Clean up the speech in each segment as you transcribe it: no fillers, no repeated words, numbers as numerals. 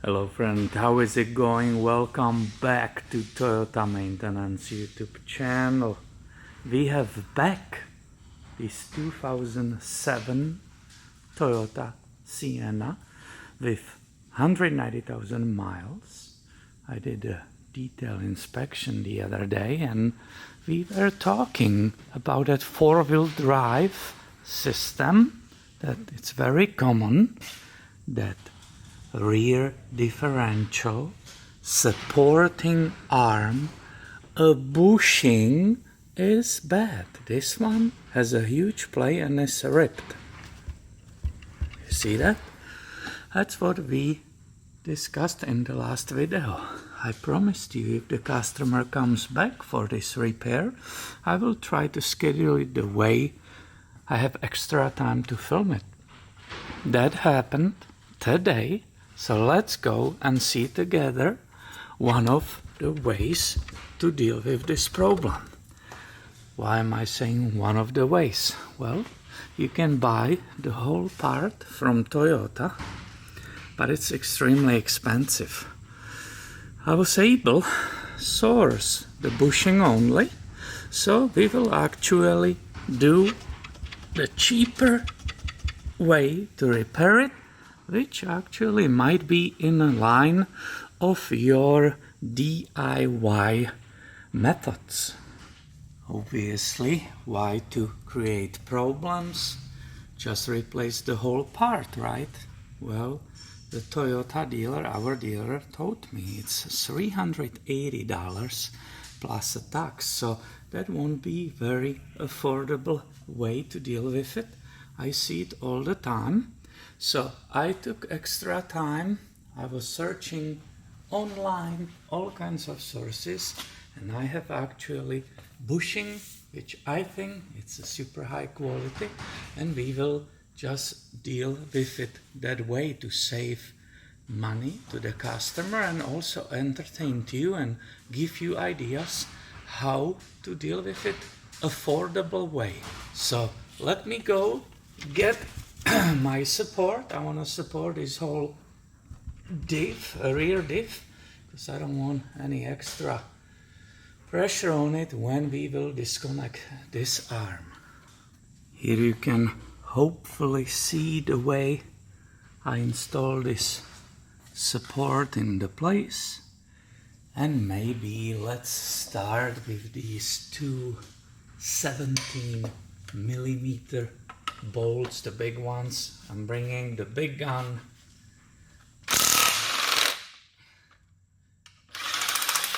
Hello friend, how is it going? Welcome back to Toyota Maintenance YouTube channel. We have back this 2007 Toyota Sienna with 190,000 miles. I did a detailed inspection the other day and we were talking about that four-wheel drive system, that it's very common that rear differential, supporting arm, a bushing is bad. This one has a huge play and is ripped. You see that? That's what we discussed in the last video. I promised you if the customer comes back for this repair, I will try to schedule it the way I have extra time to film it. That happened today. So let's go and see together one of the ways to deal with this problem. Why am I saying one of the ways? Well, you can buy the whole part from Toyota, but it's extremely expensive. I was able to source the bushing only, so we will actually do the cheaper way to repair it, which actually might be in a line of your DIY methods. Obviously, why to create problems? Just replace the whole part, right? Well, the Toyota dealer, our dealer, told me it's $380 plus a tax, so that won't be very affordable way to deal with it. I see it all the time. So I took extra time. I was searching online all kinds of sources, and I have actually bushing, which I think it's a super high quality, and we will just deal with it that way to save money to the customer and also entertain you and give you ideas how to deal with it affordable way. So let me go get my support. I want to support this whole diff, rear diff, because I don't want any extra pressure on it when we will disconnect this arm. Here you can hopefully see the way I install this support in the place. And maybe let's start with these two 17mm bolts, the big ones. I'm bringing the big gun.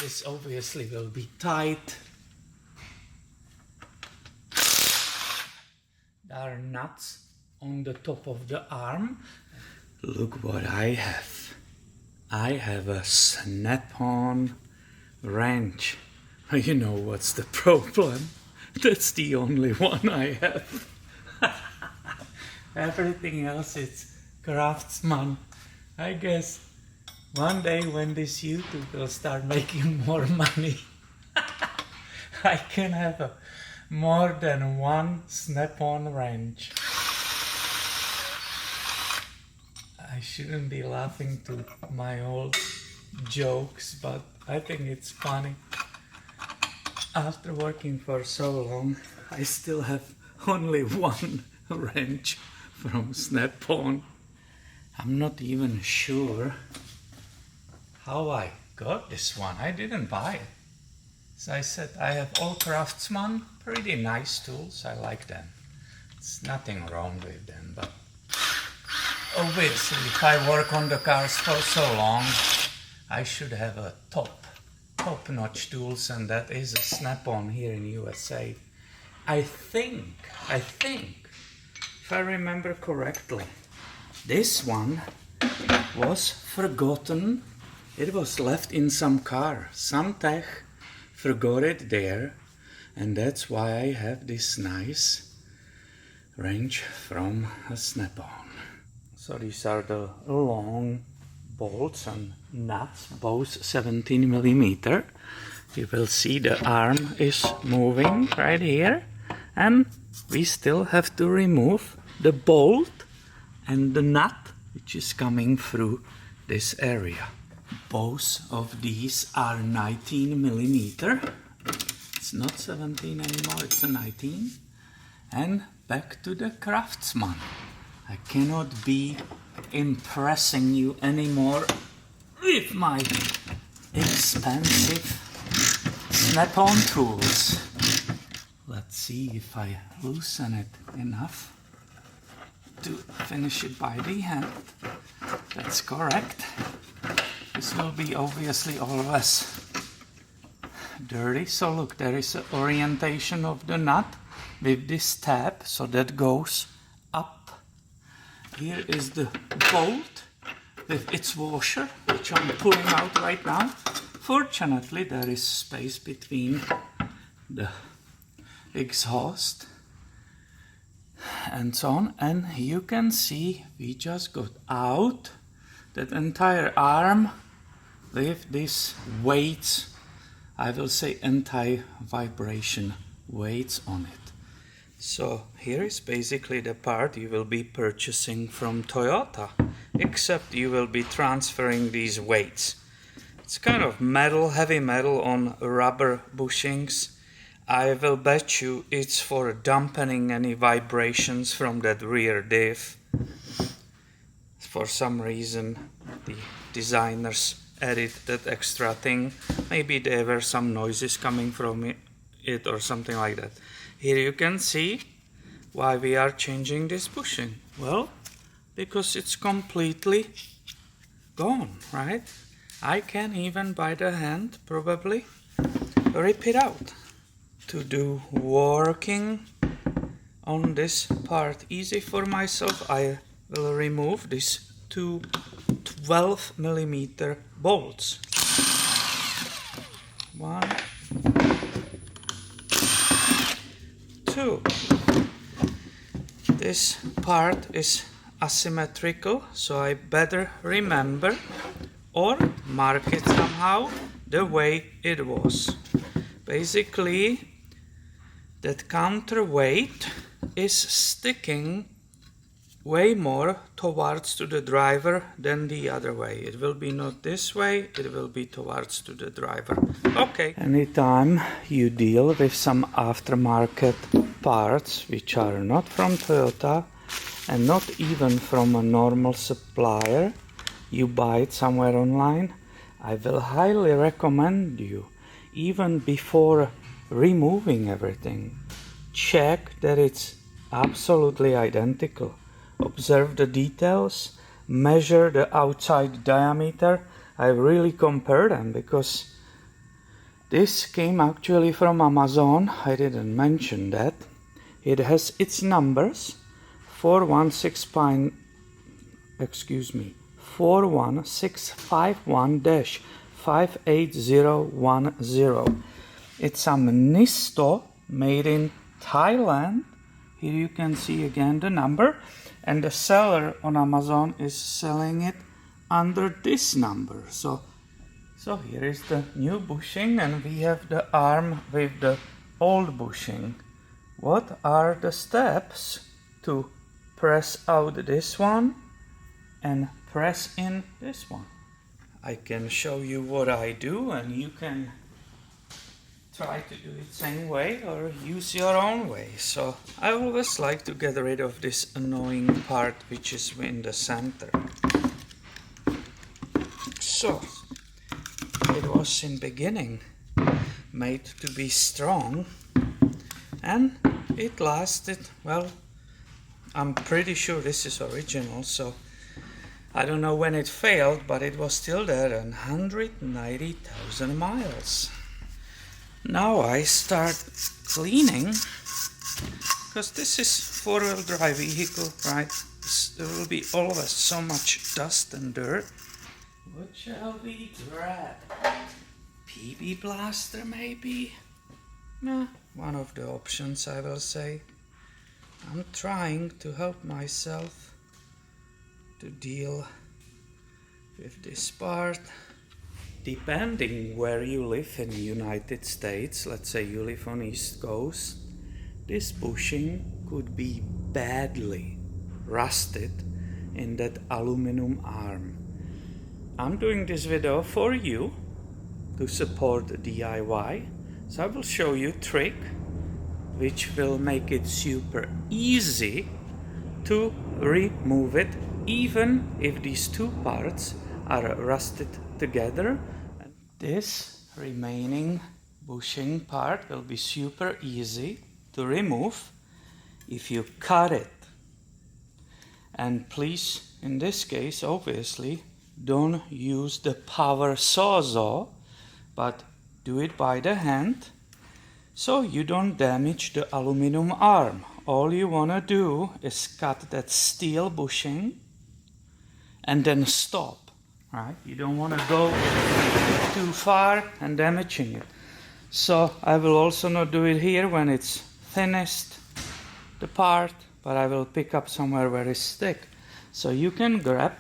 This obviously will be tight. There are nuts on the top of the arm. Look what I have. I have a snap-on wrench. You know what's the problem? That's the only one I have. Everything else is Craftsman. I guess one day when this YouTube will start making more money, I can have more than one snap-on wrench. I shouldn't be laughing to my old jokes, but I think it's funny. After working for so long, I still have only one wrench from Snap-on. I'm not even sure how I got this one. I didn't buy it. As I said, I have all Craftsman, pretty nice tools. I like them. There's nothing wrong with them, but obviously if I work on the cars for so long, I should have a top-notch tools, and that is a Snap-on here in USA. I think, if I remember correctly, this one was forgotten. It was left in some car. Some tech forgot it there, and that's why I have this nice wrench from a Snap-on. So these are the long bolts and nuts, both 17mm. You will see the arm is moving right here, and we still have to remove the bolt and the nut which is coming through this area. Both of these are 19 millimeter. It's not 17 anymore, it's a 19. And back to the craftsman. I cannot be impressing you anymore with my expensive snap-on tools. Let's see if I loosen it enough to finish it by the hand. That's correct. This will be obviously always dirty. So look, there is an orientation of the nut with this tab, so that goes up. Here is the bolt with its washer, which I'm pulling out right now. Fortunately, there is space between the exhaust and so on, and you can see we just got out that entire arm with these weights, I will say anti-vibration weights on it. So here is basically the part you will be purchasing from Toyota, except you will be transferring these weights. It's kind of metal, heavy metal on rubber bushings. I will bet you it's for dampening any vibrations from that rear diff. For some reason the designers added that extra thing. Maybe there were some noises coming from it or something like that. Here you can see why we are changing this bushing. Well, because it's completely gone, right? I can even by the hand probably rip it out. To do working on this part easy for myself, I will remove these two 12 millimeter bolts. 1, 2. This part is asymmetrical, so I better remember or mark it somehow the way it was. Basically, that counterweight is sticking way more towards to the driver than the other way. It will be not this way, it will be towards to the driver. Okay. Anytime you deal with some aftermarket parts which are not from Toyota and not even from a normal supplier, you buy it somewhere online, I will highly recommend you, even before removing everything, check that it's absolutely identical. Observe the details, measure the outside diameter. I really compare them because this came actually from Amazon. I didn't mention that. It has its numbers 41651-58010. It's some Nisto made in Thailand. Here you can see again the number, and the seller on Amazon is selling it under this number. So here is the new bushing, and we have the arm with the old bushing. What are the steps to press out this one and press in this one? I can show you what I do, and you can try to do it same way or use your own way. So I always like to get rid of this annoying part which is in the center. So it was in beginning made to be strong, and it lasted, well, I'm pretty sure this is original, so I don't know when it failed, but it was still there, 190,000 miles. Now I start cleaning, because this is four-wheel drive vehicle, right? There will be always so much dust and dirt. What shall we grab? PB blaster maybe? Nah, one of the options, I will say. I'm trying to help myself to deal with this part. Depending where you live in the United States, let's say you live on East Coast, this bushing could be badly rusted in that aluminum arm. I'm doing this video for you to support DIY. So I will show you a trick which will make it super easy to remove it, even if these two parts are rusted together. This remaining bushing part will be super easy to remove if you cut it. And please, in this case, obviously, don't use the power sawzall, but do it by the hand so you don't damage the aluminum arm. All you want to do is cut that steel bushing and then stop, right? You don't want to go too far and damaging it. So I will also not do it here when it's thinnest, the part, but I will pick up somewhere where it's thick. So you can grab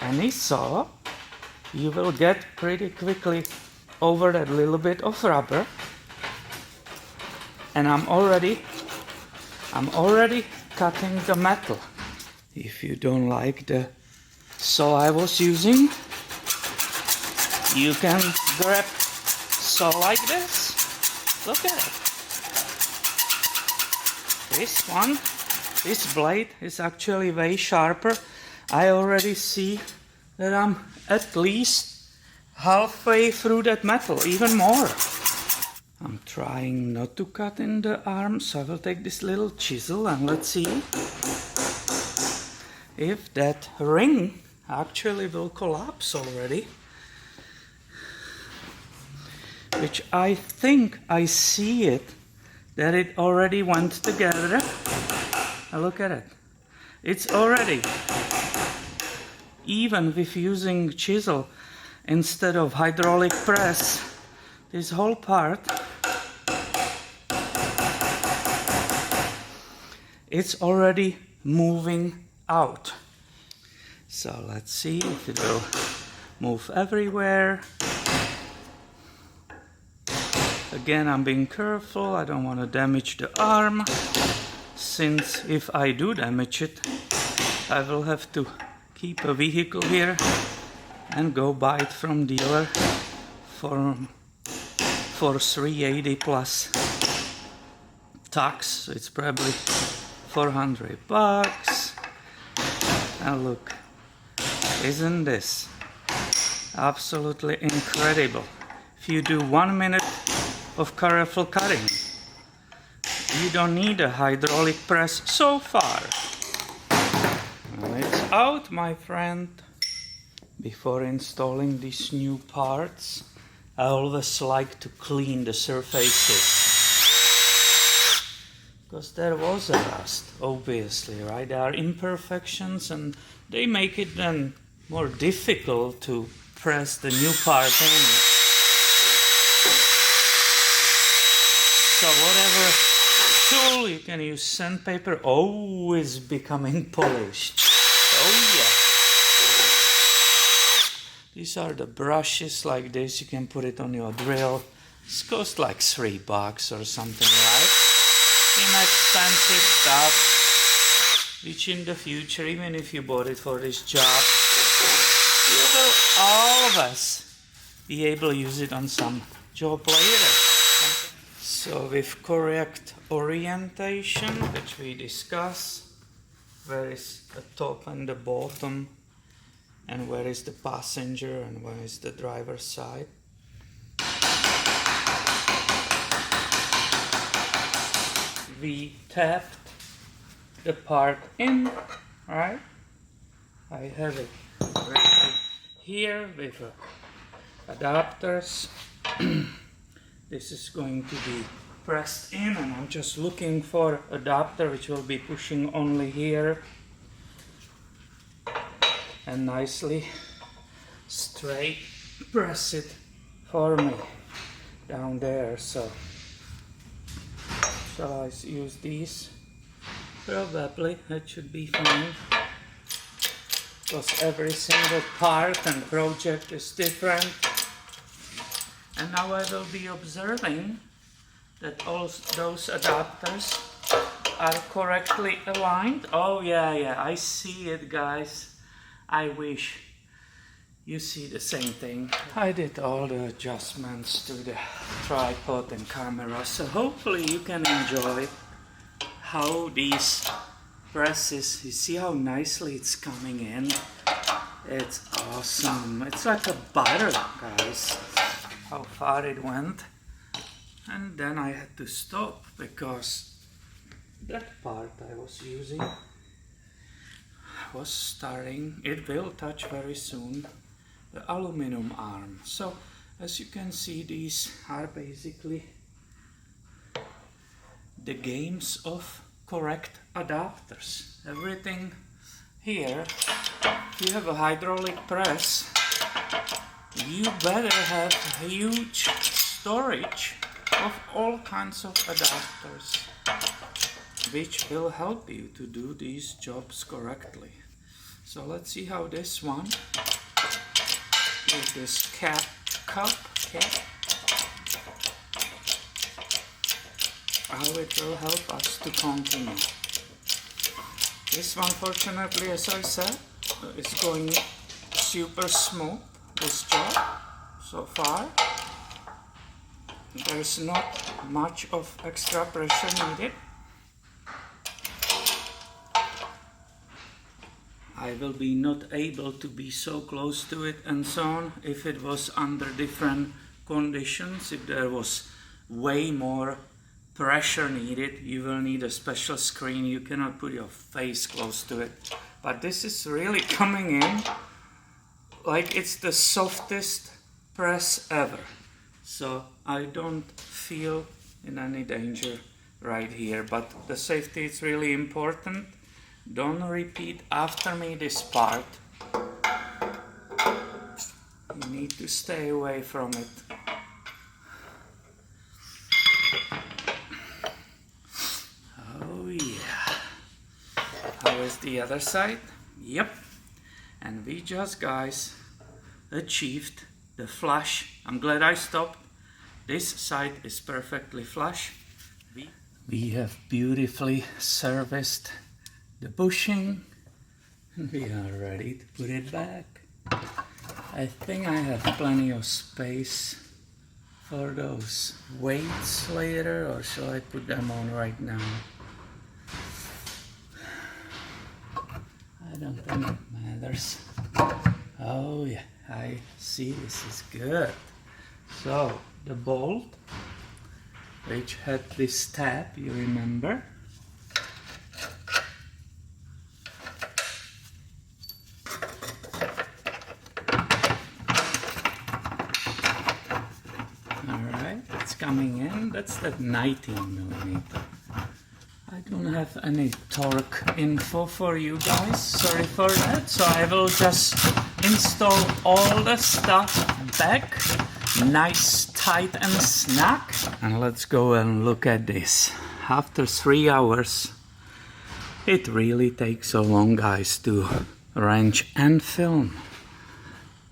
any saw, you will get pretty quickly over that little bit of rubber. And I'm already cutting the metal. If you don't like the saw I was using, you can grab saw like this. Look at it. This blade is actually way sharper. I already see that I'm at least halfway through that metal, even more. I'm trying not to cut in the arm, so I will take this little chisel and let's see if that ring actually will collapse already. Which I think I see it, that it already went together. Now look at it. It's already, even with using chisel instead of hydraulic press, this whole part, it's already moving out. So let's see if it will move everywhere. Again, I'm being careful. I don't want to damage the arm, since if I do damage it, I will have to keep a vehicle here and go buy it from dealer for 380 plus tax. So it's probably $400. And look, isn't this absolutely incredible? If you do 1 minute of careful cutting, you don't need a hydraulic press so far. And it's out, my friend. Before installing these new parts, I always like to clean the surfaces, because there was a rust, obviously, right? There are imperfections and they make it then more difficult to press the new part in. So whatever tool you can use, sandpaper, always becoming polished. Oh yeah. These are the brushes like this. You can put it on your drill. It costs like $3 or something, right? Inexpensive stuff, which in the future, even if you bought it for this job, you will always be able to use it on some job later. So with correct orientation, which we discuss, where is the top and the bottom, and where is the passenger and where is the driver's side. We tapped the part in, right? I have it right here with adapters. This is going to be pressed in, and I'm just looking for adapter which will be pushing only here and nicely straight press it for me down there. So shall I use these? Probably that should be fine, because every single part and project is different. And now I will be observing that all those adapters are correctly aligned. Oh yeah, I see it, guys. I wish you see the same thing. I did all the adjustments to the tripod and camera, so hopefully you can enjoy how these presses, you see how nicely it's coming in. It's awesome. It's like a butter, guys, how far it went. And then I had to stop because that part I was using was starting, it will touch very soon, the aluminum arm. So as you can see, these are basically the games of correct adapters. Everything here, if you have a hydraulic press, you better have huge storage of all kinds of adapters, which will help you to do these jobs correctly. So let's see how this one, with this cup, how it will help us to continue. This one, fortunately, as I said, is going super smooth, this job, so far. There's not much of extra pressure needed. I will be not able to be so close to it and so on if it was under different conditions. If there was way more pressure needed, you will need a special screen. You cannot put your face close to it. But this is really coming in like it's the softest press ever. So I don't feel in any danger right here. But the safety is really important. Don't repeat after me this part. You need to stay away from it. Oh yeah. How is the other side? Yep. And we just, guys, achieved the flush. I'm glad I stopped. This side is perfectly flush. We have beautifully serviced the bushing. We are ready to put it back. I think I have plenty of space for those weights later, or shall I put them on right now? I don't think it matters. Oh yeah, I see, this is good. So the bolt, which had this tab, you remember? Coming in, that's that 19mm. I don't have any torque info for you guys, sorry for that, so I will just install all the stuff back, nice, tight and snug. And let's go and look at this. After 3 hours, it really takes so long, guys, to wrench and film.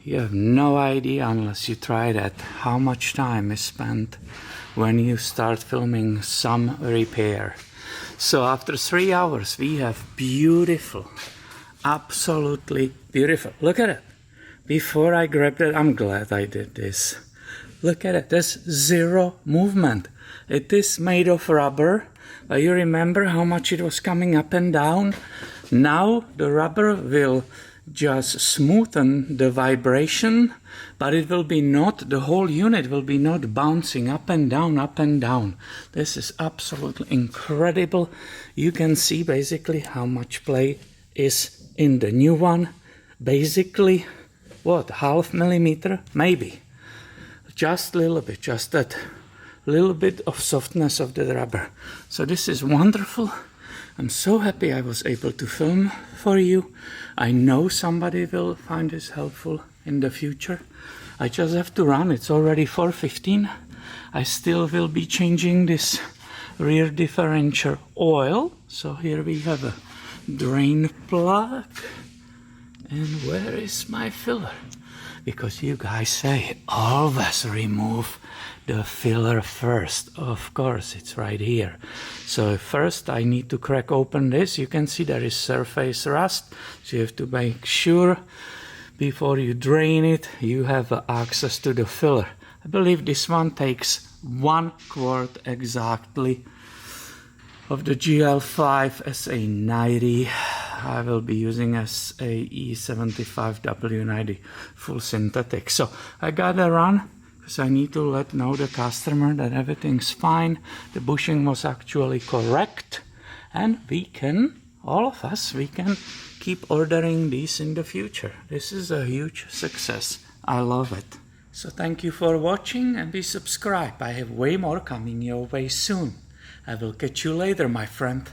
You have no idea, unless you try that, how much time is spent when you start filming some repair. So after 3 hours, we have beautiful, absolutely beautiful. Look at it. Before I grabbed it, I'm glad I did this. Look at it, there's zero movement. It is made of rubber, but you remember how much it was coming up and down? Now the rubber will just smoothen the vibration, but it will be not, the whole unit will be not bouncing up and down, up and down. This is absolutely incredible. You can see basically how much play is in the new one. Basically, what, 0.5 millimeter? Maybe. Just a little bit, just that little bit of softness of the rubber. So this is wonderful. I'm so happy I was able to film for you. I know somebody will find this helpful in the future. I just have to run. It's already 4:15. I still will be changing this rear differential oil. So here we have a drain plug. And where is my filler? Because you guys say always remove the filler first. Of course, it's right here. So first I need to crack open this. You can see there is surface rust, so you have to make sure before you drain it, you have access to the filler. I believe this one takes 1 quart exactly of the GL5 SA90. I will be using SAE75W90 full synthetic. So I gotta run because I need to let know the customer that everything's fine. The bushing was actually correct, and we can, all of us, we can keep ordering these in the future. This is a huge success. I love it. So thank you for watching, and please subscribe. I have way more coming your way soon. I will catch you later, my friend.